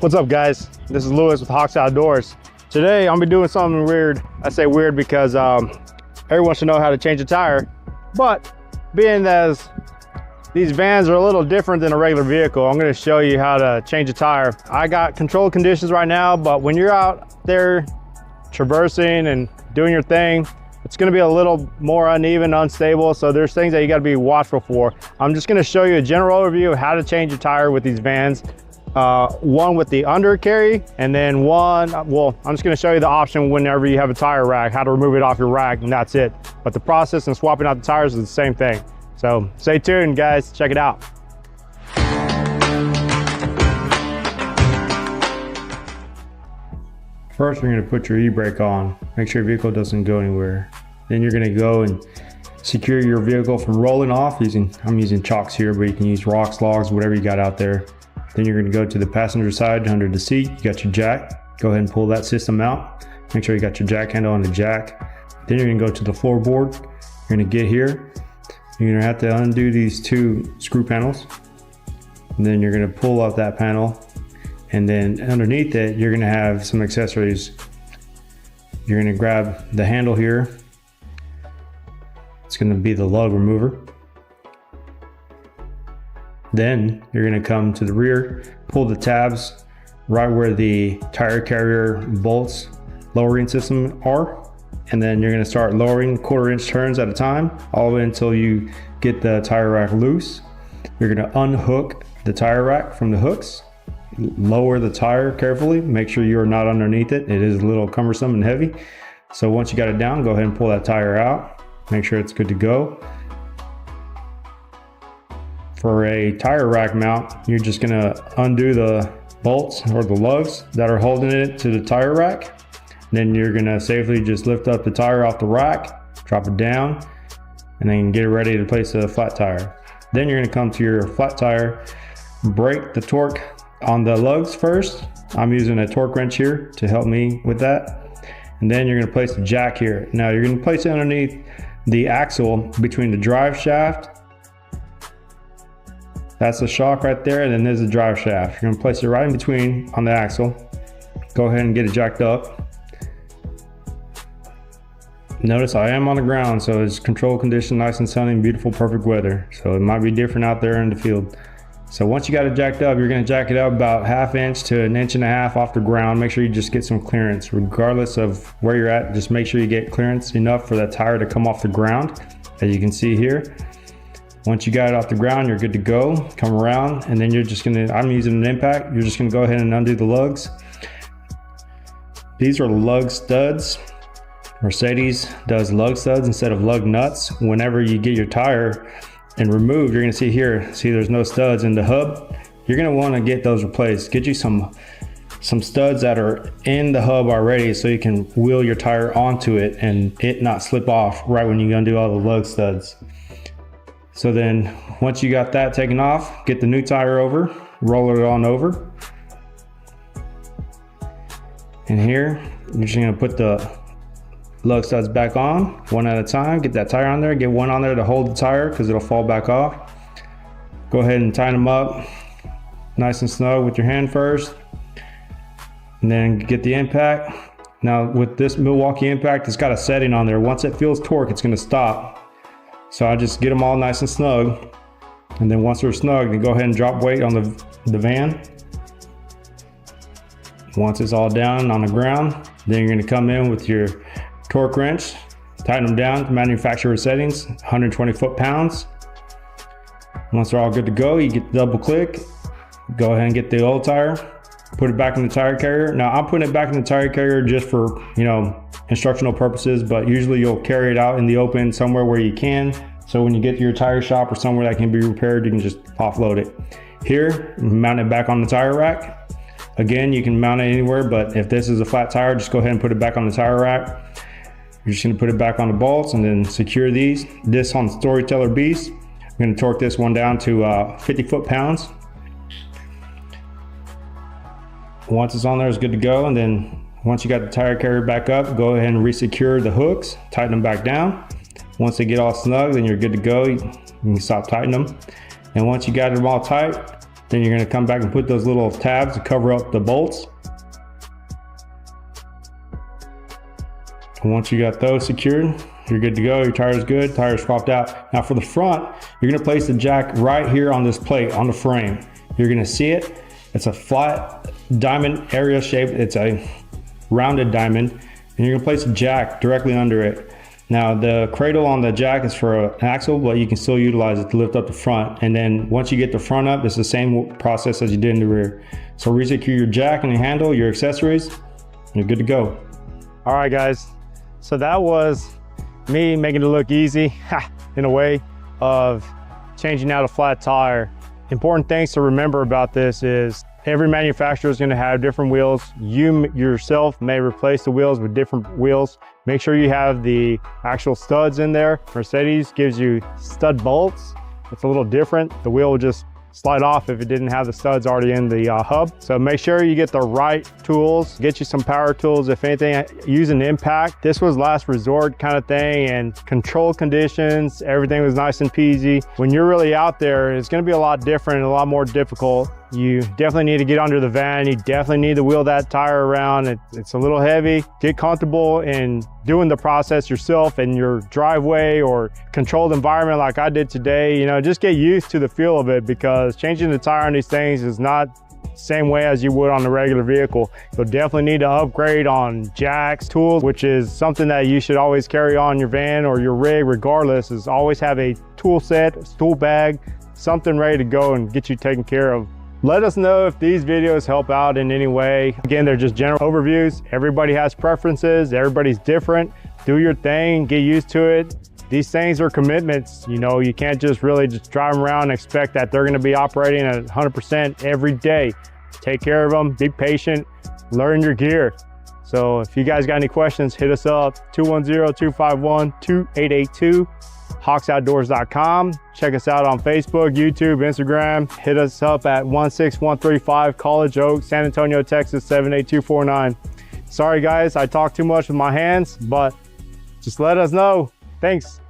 What's up, guys? This is Lewis with Hawks Outdoors. Today I'm gonna be doing something weird. I say weird because everyone should know how to change a tire, but being as these vans are a little different than a regular vehicle, I'm gonna show you how to change a tire. I got controlled conditions right now, but when you're out there traversing and doing your thing, it's gonna be a little more uneven, unstable, so there's things that you gotta be watchful for. I'm just gonna show you a general overview of how to change a tire with these vans. One with the undercarry, and then one, well, I'm just gonna show you the option whenever you have a tire rack, how to remove it off your rack, and that's it. But the process and swapping out the tires is the same thing. So stay tuned, guys, check it out. First, you're gonna put your e-brake on. Make sure your vehicle doesn't go anywhere. Then you're gonna go and secure your vehicle from rolling off I'm using chocks here, but you can use rocks, logs, whatever you got out there. Then you're going to go to the passenger side under the seat. You got your jack. Go ahead and pull that system out. Make sure you got your jack handle on the jack. Then you're going to go to the floorboard. You're going to get here. You're going to have to undo these two screw panels. And then you're going to pull out that panel. And then underneath it, you're going to have some accessories. You're going to grab the handle here. It's going to be the lug remover. Then you're going to come to the rear, pull the tabs right where the tire carrier bolts lowering system are, and then you're going to start lowering 1/4 inch turns at a time all the way until you get the tire rack loose. You're going to unhook the tire rack from the hooks, lower the tire carefully, make sure you're not underneath it. It is a little cumbersome and heavy. So once you got it down, go ahead and pull that tire out, make sure it's good to go. For a tire rack mount, you're just gonna undo the bolts or the lugs that are holding it to the tire rack. Then you're gonna safely just lift up the tire off the rack, drop it down, and then get it ready to place a flat tire. Then you're gonna come to your flat tire, break the torque on the lugs first. I'm using a torque wrench here to help me with that. And then you're gonna place the jack here. Now you're gonna place it underneath the axle between the drive shaft. That's the shock right there, and then there's the drive shaft. You're gonna place it right in between on the axle. Go ahead and get it jacked up. Notice I am on the ground, so it's controlled condition, nice and sunny, beautiful, perfect weather. So it might be different out there in the field. So once you got it jacked up, you're gonna jack it up about 1/2 inch to 1.5 inches off the ground. Make sure you just get some clearance. Regardless of where you're at, just make sure you get clearance enough for that tire to come off the ground, as you can see here. Once you got it off the ground, you're good to go. Come around, and then you're just gonna, I'm using an impact. You're just gonna go ahead and undo the lugs. These are lug studs. Mercedes does lug studs instead of lug nuts. Whenever you get your tire and removed, you're gonna see here, see there's no studs in the hub. You're gonna wanna get those replaced. Get you some studs that are in the hub already so you can wheel your tire onto it and it not slip off right when you undo all the lug studs. So then once you got that taken off, get the new tire over, roll it on over. And here, you're just gonna put the lug studs back on, one at a time. Get that tire on there, get one on there to hold the tire because it'll fall back off. Go ahead and tighten them up nice and snug with your hand first. And then get the impact. Now with this Milwaukee impact, it's got a setting on there. Once it feels torque, it's gonna stop. So I just get them all nice and snug. And then once they're snug, then go ahead and drop weight on the van. Once it's all down on the ground, then you're gonna come in with your torque wrench, tighten them down to manufacturer settings, 120 foot-pounds. Once they're all good to go, you get the double click, go ahead and get the old tire, put it back in the tire carrier. Now I'm putting it back in the tire carrier just for, instructional purposes, but usually you'll carry it out in the open somewhere where you can. So when you get to your tire shop or somewhere that can be repaired, you can just offload it. Here, mount it back on the tire rack. Again, you can mount it anywhere, but if this is a flat tire, just go ahead and put it back on the tire rack. You're just gonna put it back on the bolts and then secure these. This on Storyteller Beast, I'm gonna torque this one down to 50 foot-pounds. Once it's on there, it's good to go. And then once you got the tire carrier back up, go ahead and resecure the hooks, tighten them back down. Once they get all snug, then you're good to go. You can stop tightening them. And once you got them all tight, Then you're gonna come back and put those little tabs to cover up the bolts. And once you got those secured, you're good to go. Your tire's good, tire's swapped out. Now for the front, you're gonna place the jack right here on this plate, on the frame. You're gonna see it. It's a flat diamond area shape. It's a rounded diamond. And you're gonna place a jack directly under it. Now the cradle on the jack is for an axle, but you can still utilize it to lift up the front. And then once you get the front up, it's the same process as you did in the rear. So resecure your jack and your handle, your accessories, and you're good to go. All right guys, so that was me making it look easy in a way of changing out a flat tire. Important things to remember about this is every manufacturer is going to have different wheels. You yourself may replace the wheels with different wheels. Make sure you have the actual studs in there. Mercedes gives you stud bolts. It's a little different. The wheel will just slide off if it didn't have the studs already in the hub. So make sure you get the right tools, get you some power tools. If anything, use an impact. This was last resort kind of thing, and controlled conditions, everything was nice and peasy. When you're really out there, it's gonna be a lot different and a lot more difficult. You definitely need to get under the van. You definitely need to wheel that tire around. It's a little heavy. Get comfortable in doing the process yourself in your driveway or controlled environment like I did today. You know, just get used to the feel of it, because changing the tire on these things is not the same way as you would on a regular vehicle. You'll definitely need to upgrade on jacks, tools, which is something that you should always carry on your van or your rig regardless, is always have a tool set, a tool bag, something ready to go and get you taken care of. Let us know if these videos help out in any way. Again, they're just general overviews. Everybody has preferences. Everybody's different. Do your thing, get used to it. These things are commitments. You know, you can't just really just drive them around and expect that they're gonna be operating at 100% every day. Take care of them, be patient, learn your gear. So if you guys got any questions, hit us up, 210-251-2882. hawksoutdoors.com. Check us out on Facebook, YouTube, Instagram. Hit us up at 16135 College Oak, San Antonio, Texas, 78249. Sorry guys, I talk too much with my hands, but just let us know. Thanks.